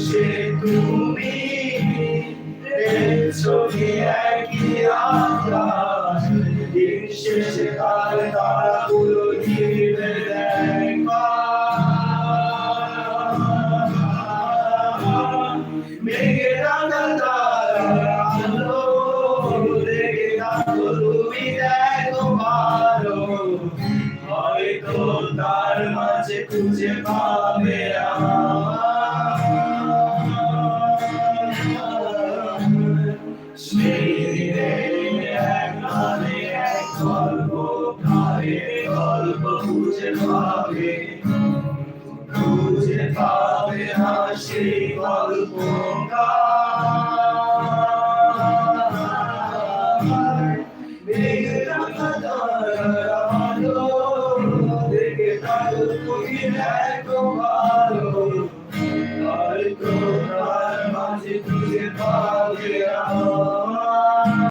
সে তুমি ছবি একই আকাশ দিন শেষে কাল তারাগুলো ঘিরে দেখা মেঘে রাঙা তারার আলো দেখে থাকো তুমি দেখো ভালো হয়তো তার মাঝে খুঁজে পাবে সেই দিনে এক গানে এক গল্প গায়ে গল্প খুঁজে পাবে না সেই গল্প মেঘে রাঙা তারার আলো দেখে থাকো তুমি দেখো ভালো হয়তো তার মাঝে খুঁজে পাবে